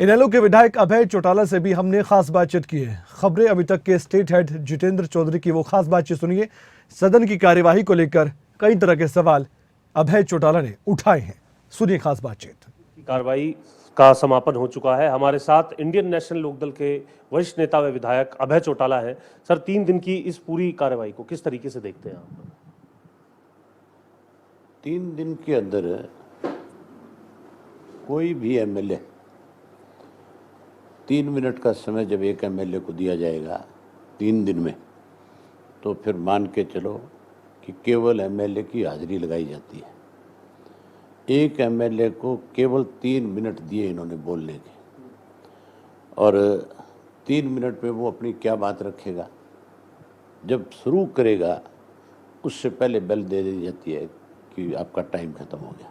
इनेलो के विधायक अभय चौटाला से भी हमने खास बातचीत की है। खबरें अभी तक के स्टेट हेड जितेंद्र चौधरी की वो खास बातचीत सुनिए। सदन की कार्यवाही को लेकर कई तरह के सवाल अभय चौटाला ने उठाए हैं। सुनिए खास बातचीत। कार्रवाई का समापन हो चुका है। हमारे साथ इंडियन नेशनल लोकदल के वरिष्ठ नेता व विधायक अभय चौटाला हैं। सर, 3 दिन की इस पूरी कार्रवाई को किस तरीके से देखते हैं आप? 3 दिन के अंदर कोई भी एमएलए 3 मिनट का समय जब एक एमएलए को दिया जाएगा 3 दिन में, तो फिर मान के चलो कि केवल एमएलए की हाजिरी लगाई जाती है। एक एमएलए को केवल 3 मिनट दिए इन्होंने बोलने के, और 3 मिनट में वो अपनी क्या बात रखेगा। जब शुरू करेगा उससे पहले बेल दे दी जाती है कि आपका टाइम खत्म हो गया।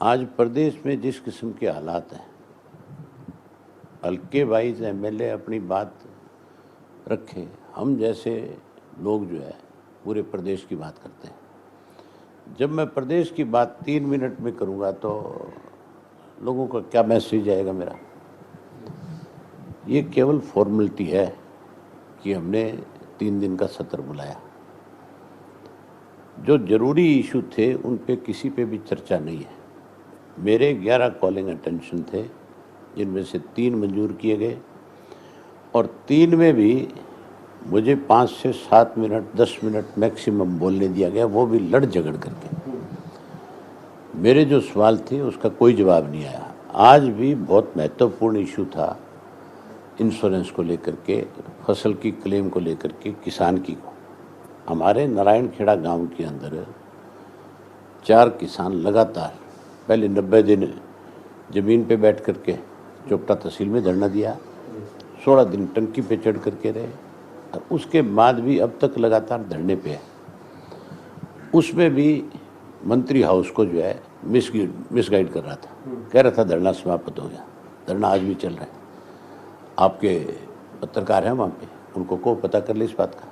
आज प्रदेश में जिस किस्म के हालात हैं, हल्के वाइज एमएलए अपनी बात रखे, हम जैसे लोग जो है पूरे प्रदेश की बात करते हैं। जब मैं प्रदेश की बात 3 मिनट में करूंगा तो लोगों का क्या मैसेज आएगा मेरा? ये केवल फॉर्मेलिटी है कि हमने 3 दिन का सत्र बुलाया। जो जरूरी इशू थे उन पे किसी पे भी चर्चा नहीं है। मेरे 11 कॉलिंग अटेंशन थे, जिनमें से 3 मंजूर किए गए, और 3 में भी मुझे 5 से 7 मिनट 10 मिनट मैक्सिमम बोलने दिया गया, वो भी लड़ झगड़ करके। मेरे जो सवाल थे उसका कोई जवाब नहीं आया। आज भी बहुत महत्वपूर्ण इशू था इंश्योरेंस को लेकर के, फसल की क्लेम को लेकर के, किसान की को। हमारे नारायणखेड़ा गांव के अंदर 4 किसान लगातार पहले 90 दिन ज़मीन पे बैठ करके चोपटा तहसील में धरना दिया, 16 दिन टंकी पे चढ़ करके रहे, और उसके बाद भी अब तक लगातार धरने पे है। उसमें भी मंत्री हाउस को जो है मिसगाइड कर रहा था, कह रहा था धरना समाप्त हो गया। धरना आज भी चल रहा है। आपके पत्रकार हैं वहाँ पे, उनको को पता कर ले इस बात का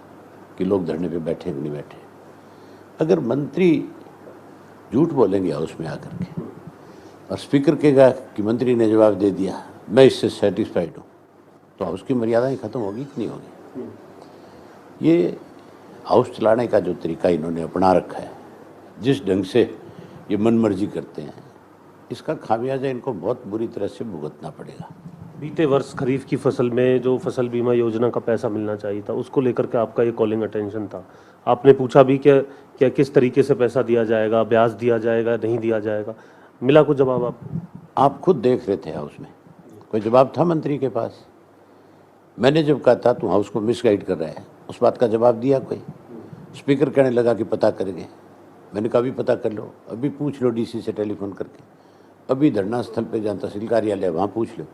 कि लोग धरने पे बैठे कि नहीं बैठे। अगर मंत्री झूठ बोलेंगे हाउस में आकर के और स्पीकर कहेगा कि मंत्री ने जवाब दे दिया, मैं इससे सेटिस्फाइड हूँ, तो हाउस की मर्यादाएं खत्म होगी कि नहीं होगी? ये हाउस चलाने का जो तरीका इन्होंने अपना रखा है, जिस ढंग से ये मनमर्जी करते हैं, इसका खामियाजा इनको बहुत बुरी तरह से भुगतना पड़ेगा। बीते वर्ष खरीफ की फसल में जो फसल बीमा योजना का पैसा मिलना चाहिए था, उसको लेकर के आपका ये कॉलिंग अटेंशन था। आपने पूछा भी क्या किस तरीके से पैसा दिया जाएगा, ब्याज दिया जाएगा, नहीं दिया जाएगा? मिला कुछ जवाब आपको? आप खुद देख रहे थे हाउस में, कोई जवाब था मंत्री के पास? मैंने जब कहा था तुम हाउस को मिसगाइड कर रहा है, उस बात का जवाब दिया कोई? स्पीकर कहने लगा कि पता करेंगे। मैंने कहा अभी पता कर लो, अभी पूछ लो डीसी से टेलीफोन करके, अभी धरना स्थल पे जहाँ तहसील कार्यालय वहाँ पूछ लो।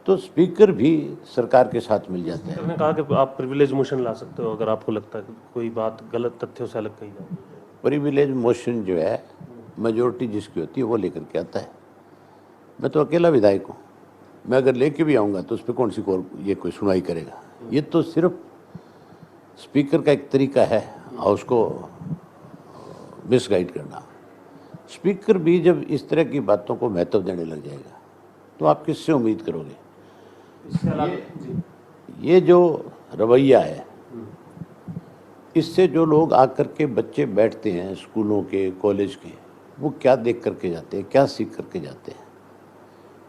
तो स्पीकर भी सरकार के साथ मिल जाते हैं। मैंने कहा कि आप प्रिविलेज मोशन ला सकते हो अगर आपको लगता है कि कोई बात गलत तथ्यों से अलग कही जाए। प्रिविलेज मोशन जो है मेजोरिटी जिसकी होती है वो लेकर के आता है। मैं तो अकेला विधायक हूँ, मैं अगर लेके भी आऊँगा तो उस पर कौन सी ये कोई सुनवाई करेगा? ये तो सिर्फ स्पीकर का एक तरीका है हाउस को मिसगाइड करना। स्पीकर भी जब इस तरह की बातों को महत्व देने लग जाएगा तो आप किससे उम्मीद करोगे? ये जो रवैया है, इससे जो लोग आकर के बच्चे बैठते हैं स्कूलों के, कॉलेज के, वो क्या देख करके जाते हैं, क्या सीख करके जाते हैं?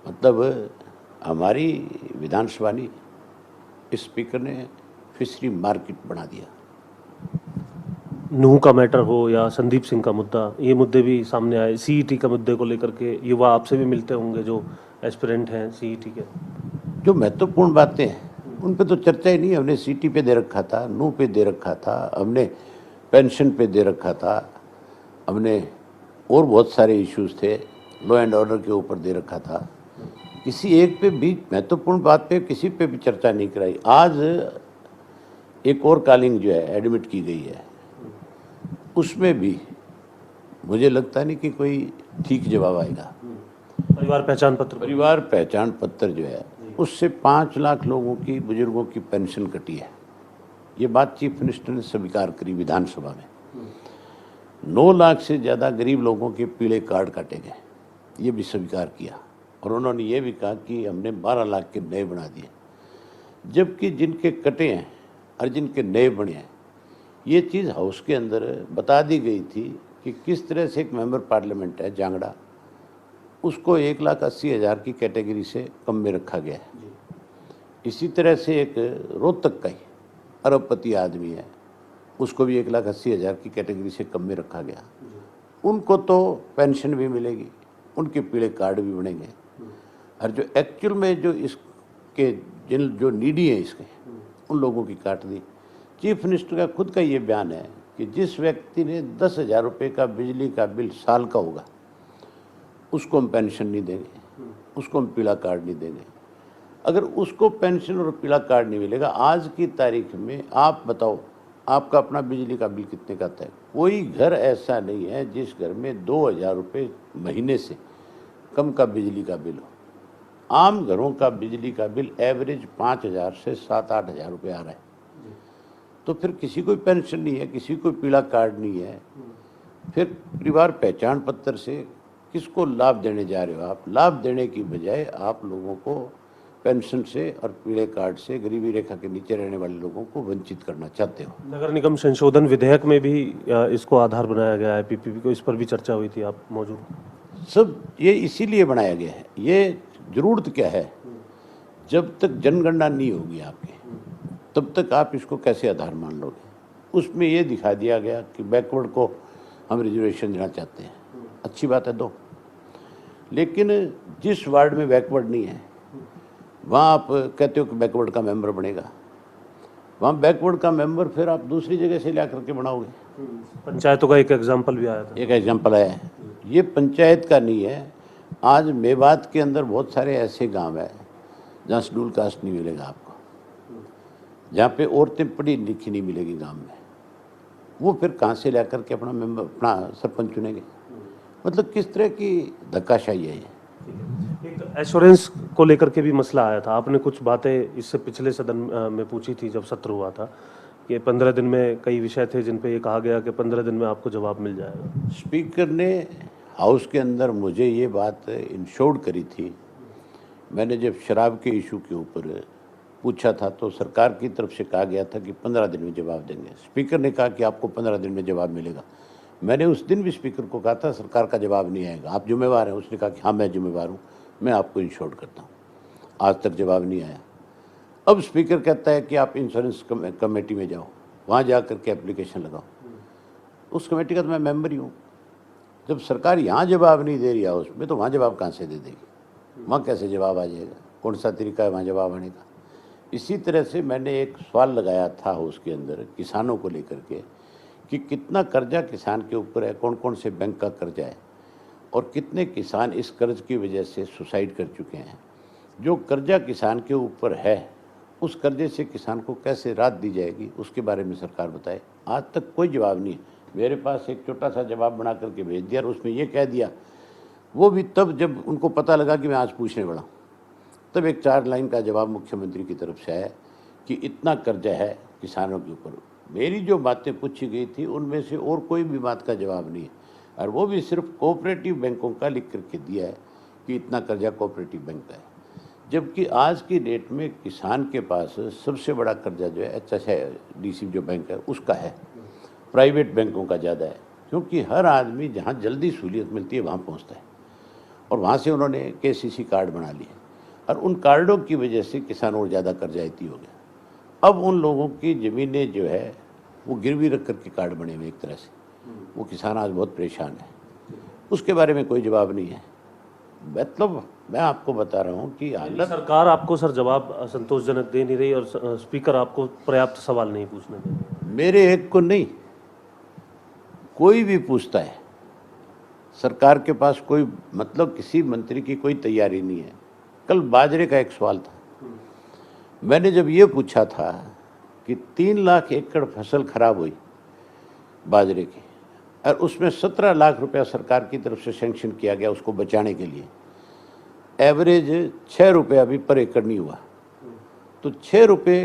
मतलब हमारी विधानसभा ने, स्पीकर ने फिशरी मार्केट बना दिया। नूह का मैटर हो या संदीप सिंह का मुद्दा, ये मुद्दे भी सामने आए। सीईटी का मुद्दे को लेकर के युवा आपसे भी मिलते होंगे जो एस्पिरेंट हैं सीईटी के। जो महत्वपूर्ण बातें हैं उन पे तो चर्चा ही नहीं। हमने सीटी पे दे रखा था, नूह पे दे रखा था, हमने पेंशन पे दे रखा था, हमने और बहुत सारे इश्यूज थे, लॉ एंड ऑर्डर के ऊपर दे रखा था। किसी एक पे भी महत्वपूर्ण बात पे किसी पे भी चर्चा नहीं कराई। आज एक और कॉलिंग जो है एडमिट की गई है, उसमें भी मुझे लगता नहीं कि कोई ठीक जवाब आएगा। परिवार पहचान पत्र जो है उससे 5 लाख लोगों की, बुजुर्गों की पेंशन कटी है। ये बात चीफ मिनिस्टर ने स्वीकार करी विधानसभा में। 9 लाख से ज़्यादा गरीब लोगों के पीले कार्ड काटे गए, ये भी स्वीकार किया। और उन्होंने ये भी कहा कि हमने 12 लाख के नए बना दिए, जबकि जिनके कटे हैं और जिनके नए बने हैं, ये चीज़ हाउस के अंदर बता दी गई थी कि किस तरह से एक मेंबर पार्लियामेंट है जांगड़ा, उसको 1,80,000 की कैटेगरी से कम में रखा गया है। इसी तरह से एक रोहतक का ही अरबपति आदमी है, उसको भी 1,80,000 की कैटेगरी से कम में रखा गया। उनको तो पेंशन भी मिलेगी, उनके पीले कार्ड भी बनेंगे, और जो एक्चुअल में जो इसके जिन जो नीडी है इसके, उन लोगों की काट दी। चीफ मिनिस्टर का खुद का ये बयान है कि जिस व्यक्ति ने 10,000 रुपये का बिजली का बिल साल का होगा, उसको हम पेंशन नहीं देंगे, उसको हम पीला कार्ड नहीं देंगे। अगर उसको पेंशन और पीला कार्ड नहीं मिलेगा, आज की तारीख में आप बताओ आपका अपना बिजली का बिल कितने का आता है? कोई घर ऐसा नहीं है जिस घर में 2,000 रुपये महीने से कम का बिजली का बिल हो। आम घरों का बिजली का बिल एवरेज 5,000 से 7-8 हज़ार रुपये आ रहा है। तो फिर किसी को पेंशन नहीं है, किसी को पीला कार्ड नहीं है, फिर परिवार पहचान पत्र से किसको लाभ देने जा रहे हो आप? लाभ देने की बजाय आप लोगों को पेंशन से और पीले कार्ड से गरीबी रेखा के नीचे रहने वाले लोगों को वंचित करना चाहते हो। नगर निगम संशोधन विधेयक में भी इसको आधार बनाया गया है, पीपीपी को, इस पर भी चर्चा हुई थी, आप मौजूद? सब ये इसीलिए बनाया गया है। ये जरूरत क्या है, जब तक जनगणना नहीं होगी आपकी, तब तक आप इसको कैसे आधार मान लोगे? उसमें ये दिखा दिया गया कि बैकवर्ड को हम रिजर्वेशन देना चाहते हैं, अच्छी बात है दो, लेकिन जिस वार्ड में बैकवर्ड नहीं है वहाँ आप कहते हो कि बैकवर्ड का मेंबर बनेगा, वहाँ बैकवर्ड का मेंबर फिर आप दूसरी जगह से ला करके बनाओगे। पंचायतों का एक एग्जाम्पल भी आया था। एक एग्जाम्पल आया है, ये पंचायत का नहीं है। आज मेवात के अंदर बहुत सारे ऐसे गांव है जहाँ शेड्यूल कास्ट नहीं मिलेगा आपको, जहाँ पे औरतें पढ़ी लिखी नहीं मिलेगी गांव में, वो फिर कहाँ से ला करके अपना मेंबर, अपना सरपंच चुनेंगे? मतलब किस तरह की धक्काशाही है ये? एक एश्योरेंस को लेकर के भी मसला आया था, आपने कुछ बातें इससे पिछले सदन में पूछी थी जब सत्र हुआ था कि 15 दिन में कई विषय थे जिन पे ये कहा गया कि 15 दिन में आपको जवाब मिल जाएगा। स्पीकर ने हाउस के अंदर मुझे ये बात इंश्योर्ड करी थी। मैंने जब शराब के इशू के ऊपर पूछा था तो सरकार की तरफ से कहा गया था कि 15 दिन में जवाब देंगे। स्पीकर ने कहा कि आपको 15 दिन में जवाब मिलेगा। मैंने उस दिन भी स्पीकर को कहा था सरकार का जवाब नहीं आएगा, आप जिम्मेवार हैं। उसने कहा कि हाँ मैं जिम्मेवार हूँ, मैं आपको इंश्योर्ड करता हूँ। आज तक जवाब नहीं आया। अब स्पीकर कहता है कि आप इंश्योरेंस कमेटी में जाओ, वहाँ जा कर के एप्लीकेशन लगाओ। उस कमेटी का तो मैं मेंबर ही हूँ। जब सरकार यहाँ जवाब नहीं दे रही है उसमें, तो वहाँ जवाब कहाँ से दे देगी? वहाँ कैसे जवाब आ जाएगा? कौन सा तरीका है वहाँ जवाब आने का? इसी तरह से मैंने एक सवाल लगाया था उसके अंदर किसानों को लेकर के कि कितना कर्जा किसान के ऊपर है, कौन कौन से बैंक का कर्जा है और कितने किसान इस कर्ज की वजह से सुसाइड कर चुके हैं। जो कर्जा किसान के ऊपर है, उस कर्जे से किसान को कैसे राहत दी जाएगी, उसके बारे में सरकार बताए। आज तक कोई जवाब नहीं है। मेरे पास एक छोटा सा जवाब बना करके भेज दिया और उसमें ये कह दिया, वो भी तब जब उनको पता लगा कि मैं आज पूछने वाला, तब एक 4 लाइन का जवाब मुख्यमंत्री की तरफ से आया कि इतना कर्जा है किसानों के ऊपर। मेरी जो बातें पूछी गई थी उनमें से और कोई भी बात का जवाब नहीं है, और वो भी सिर्फ कोऑपरेटिव बैंकों का लिख करके दिया है कि इतना कर्जा कोऑपरेटिव बैंक का है। जबकि आज की डेट में किसान के पास सबसे बड़ा कर्जा जो है HSBC जो बैंक है उसका है, प्राइवेट बैंकों का ज़्यादा है, क्योंकि हर आदमी जहाँ जल्दी सहूलियत मिलती है वहाँ पहुँचता है, और वहाँ से उन्होंने KCC कार्ड बना लिए, और उन कार्डों की वजह से किसान और ज़्यादा कर्जायती हो गया। अब उन लोगों की ज़मीनें जो है वो गिरवी रख करके कार्ड बने हुए, एक तरह से वो किसान आज बहुत परेशान है। उसके बारे में कोई जवाब नहीं है। मतलब मैं आपको बता रहा हूँ कि हालत, सरकार आपको सर जवाब संतोषजनक दे नहीं रही और स्पीकर आपको पर्याप्त सवाल नहीं पूछने दे रहे। मेरे एक को नहीं, कोई भी पूछता है, सरकार के पास कोई मतलब किसी मंत्री की कोई तैयारी नहीं है। कल बाजरे का एक सवाल था, मैंने जब ये पूछा था कि 3 लाख एकड़ फसल खराब हुई बाजरे की, और उसमें 17 लाख रुपया सरकार की तरफ से सैंक्शन किया गया उसको बचाने के लिए, एवरेज 6 रुपया भी पर एकड़ नहीं हुआ। तो 6 रुपये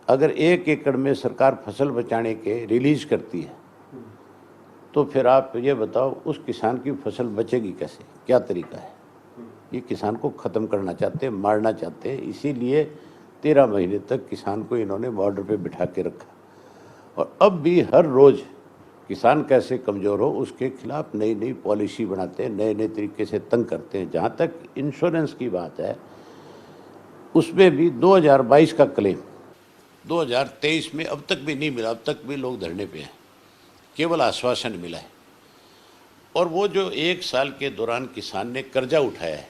अगर 1 एकड़ में सरकार फसल बचाने के रिलीज करती है, तो फिर आप ये बताओ उस किसान की फसल बचेगी कैसे, क्या तरीका है? ये किसान को ख़त्म करना चाहते हैं, मारना चाहते हैं। इसीलिए 13 महीने तक किसान को इन्होंने बॉर्डर पे बिठा के रखा और अब भी हर रोज़ किसान कैसे कमज़ोर हो उसके खिलाफ नई नई पॉलिसी बनाते हैं, नए नए तरीके से तंग करते हैं। जहाँ तक इंश्योरेंस की बात है, उसमें भी 2022 का क्लेम 2023 में अब तक भी नहीं मिला। अब तक भी लोग धरने पे हैं, केवल आश्वासन मिला है। और वो जो 1 साल के दौरान किसान ने कर्जा उठाया है,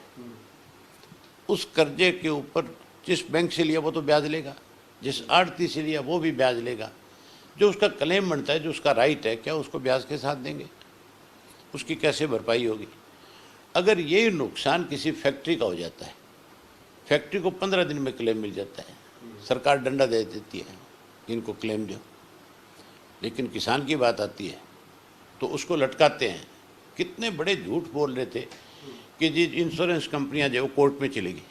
उस कर्जे के ऊपर जिस बैंक से लिया वो तो ब्याज लेगा, जिस आड़ती से लिया वो भी ब्याज लेगा। जो उसका क्लेम बनता है, जो उसका राइट है, क्या उसको ब्याज के साथ देंगे? उसकी कैसे भरपाई होगी? अगर ये नुकसान किसी फैक्ट्री का हो जाता है, फैक्ट्री को 15 दिन में क्लेम मिल जाता है, सरकार डंडा दे देती है, इनको क्लेम दो। लेकिन किसान की बात आती है तो उसको लटकाते हैं। कितने बड़े झूठ बोल रहे थे कि जी इंश्योरेंस कंपनियां जो कोर्ट में चलेगी।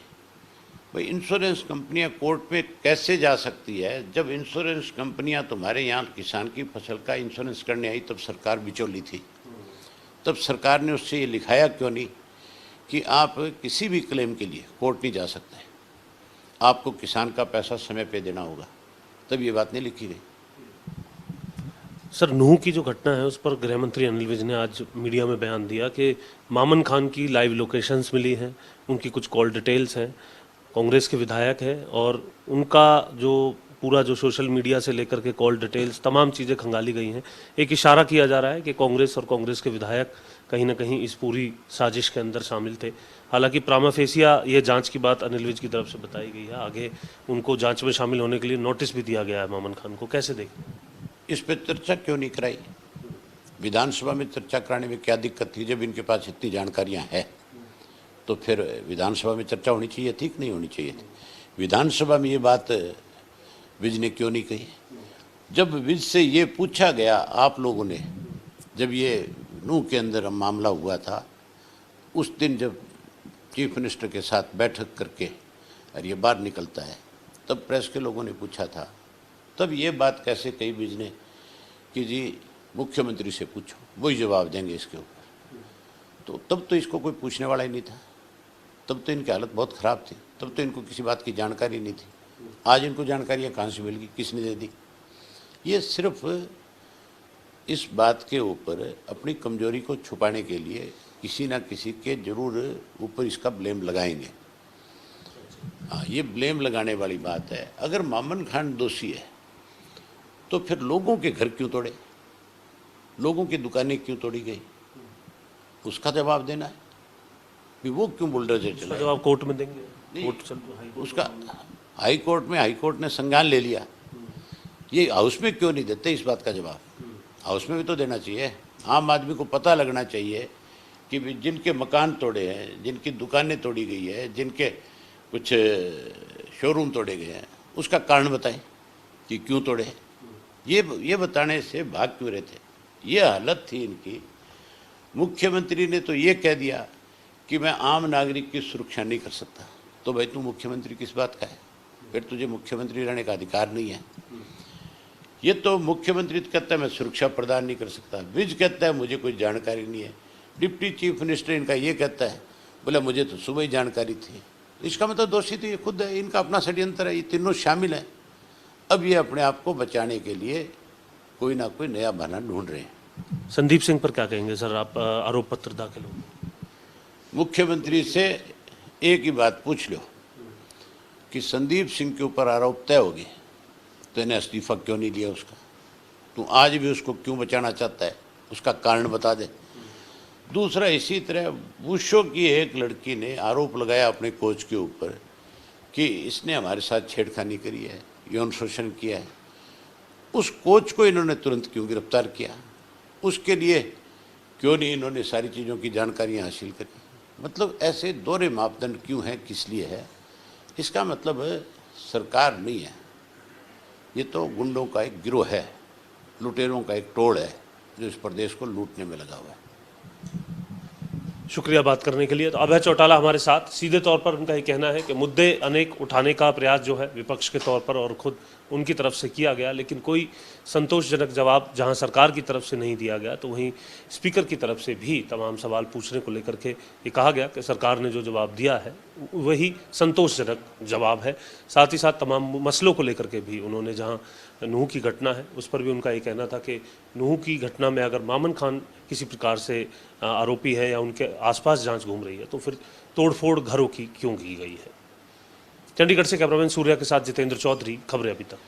भाई इंश्योरेंस कंपनियां कोर्ट में कैसे जा सकती है? जब इंश्योरेंस कंपनियां तुम्हारे यहाँ किसान की फसल का इंश्योरेंस करने आई तब सरकार बिचौली थी। तब सरकार ने उससे ये लिखाया क्यों नहीं कि आप किसी भी क्लेम के लिए कोर्ट नहीं जा सकते, आपको किसान का पैसा समय पे देना होगा। तब ये बात नहीं लिखी गई। सर, नूह की जो घटना है उस पर गृह मंत्री अनिल विज ने आज मीडिया में बयान दिया कि मामन खान की लाइव लोकेशंस मिली हैं, उनकी कुछ कॉल डिटेल्स हैं, कांग्रेस के विधायक हैं और उनका जो पूरा जो सोशल मीडिया से लेकर के कॉल डिटेल्स तमाम चीज़ें खंगाली गई हैं। एक इशारा किया जा रहा है कि कांग्रेस और कांग्रेस के विधायक कहीं ना कहीं इस पूरी साजिश के अंदर शामिल थे। हालांकि प्रामा फेसिया ये जांच की बात अनिल विज की तरफ से बताई गई है। आगे उनको जांच में शामिल होने के लिए नोटिस भी दिया गया है मामन खान को। कैसे देखें? इस पर चर्चा क्यों नहीं कराई? विधानसभा में चर्चा कराने में क्या दिक्कत थी? जब इनके पास इतनी जानकारियां हैं तो फिर विधानसभा में चर्चा होनी चाहिए थी कि नहीं होनी चाहिए थी? विधानसभा में ये बात विज ने क्यों नहीं कही? जब विज से ये पूछा गया आप लोगों ने, जब ये नूह के अंदर मामला हुआ था, उस दिन जब चीफ मिनिस्टर के साथ बैठक करके और ये बाहर निकलता है, तब प्रेस के लोगों ने पूछा था, तब ये बात कैसे कही विज ने कि जी मुख्यमंत्री से पूछो, वही जवाब देंगे इसके ऊपर। तो तब तो इसको कोई पूछने वाला ही नहीं था। तब तो इनकी हालत बहुत ख़राब थी। तब तो इनको किसी बात की जानकारी नहीं थी। आज इनको जानकारियाँ कहाँ से मिल गई? किसने दे दी? ये सिर्फ इस बात के ऊपर अपनी कमजोरी को छुपाने के लिए किसी ना किसी के जरूर ऊपर इसका ब्लेम लगाएंगे। हाँ, ये ब्लेम लगाने वाली बात है। अगर मामन खान दोषी है तो फिर लोगों के घर क्यों तोड़े, लोगों की दुकानें क्यों तोड़ी गई, उसका जवाब देना है कि वो क्यों बुलडोजर चला। जवाब कोर्ट में देंगे। कोर्ट उसका हाई कोर्ट ने संज्ञान ले लिया। ये हाउस में क्यों नहीं देते? इस बात का जवाब हाउस में भी तो देना चाहिए। आम आदमी को पता लगना चाहिए कि जिनके मकान तोड़े हैं, जिनकी दुकानें तोड़ी गई है, जिनके कुछ शोरूम तोड़े गए हैं, उसका कारण बताएं कि क्यों तोड़े। ये बताने से भाग क्यों रहे थे? ये हालत थी इनकी। मुख्यमंत्री ने तो ये कह दिया कि मैं आम नागरिक की सुरक्षा नहीं कर सकता। तो भाई तू मुख्यमंत्री किस बात का है? फिर तुझे मुख्यमंत्री रहने का अधिकार नहीं है। ये तो मुख्यमंत्री कहता है मैं सुरक्षा प्रदान नहीं कर सकता, विज कहता है मुझे कोई जानकारी नहीं है, डिप्टी चीफ मिनिस्टर इनका ये कहता है बोला मुझे तो सुबह ही जानकारी थी। इसका मतलब दोषी तो ये खुद है, इनका अपना षड्यंत्र है, ये तीनों शामिल हैं। अब ये अपने आप को बचाने के लिए कोई ना कोई नया बहाना ढूंढ रहे हैं। संदीप सिंह पर क्या कहेंगे सर? आप आरोप पत्र दाखिल हो, मुख्यमंत्री से एक ही बात पूछ लो कि संदीप सिंह के ऊपर आरोप तय हो गए तो इन्हें इस्तीफा क्यों नहीं लिया उसका? तू आज भी उसको क्यों बचाना चाहता है? उसका कारण बता दे। दूसरा, इसी तरह वुशो की एक लड़की ने आरोप लगाया अपने कोच के ऊपर कि इसने हमारे साथ छेड़खानी करी है, यौन शोषण किया है। उस कोच को इन्होंने तुरंत क्यों गिरफ्तार किया? उसके लिए क्यों नहीं इन्होंने सारी चीज़ों की जानकारियाँ हासिल करी? मतलब ऐसे दोहरे मापदंड क्यों हैं, किस लिए है? इसका मतलब सरकार नहीं है, ये तो गुंडों का एक गिरोह है, लुटेरों का एक टोळ है जो इस प्रदेश को लूटने में लगा हुआ है। शुक्रिया बात करने के लिए। तो अभय चौटाला हमारे साथ, सीधे तौर पर उनका ये कहना है कि मुद्दे अनेक उठाने का प्रयास जो है विपक्ष के तौर पर और खुद उनकी तरफ से किया गया, लेकिन कोई संतोषजनक जवाब जहां सरकार की तरफ से नहीं दिया गया तो वहीं स्पीकर की तरफ से भी तमाम सवाल पूछने को लेकर के ये कहा गया कि सरकार ने जो जवाब दिया है वही संतोषजनक जवाब है। साथ ही साथ तमाम मसलों को लेकर के भी उन्होंने, जहां नूह की घटना है उस पर भी उनका ये कहना था कि नूह की घटना में अगर मामन खान किसी प्रकार से आरोपी है या उनके आसपास जांच घूम रही है तो फिर तोड़फोड़ घरों की क्यों की गई है। चंडीगढ़ से कैमरामैन सूर्या के साथ जितेंद्र चौधरी, खबरें अभी तक।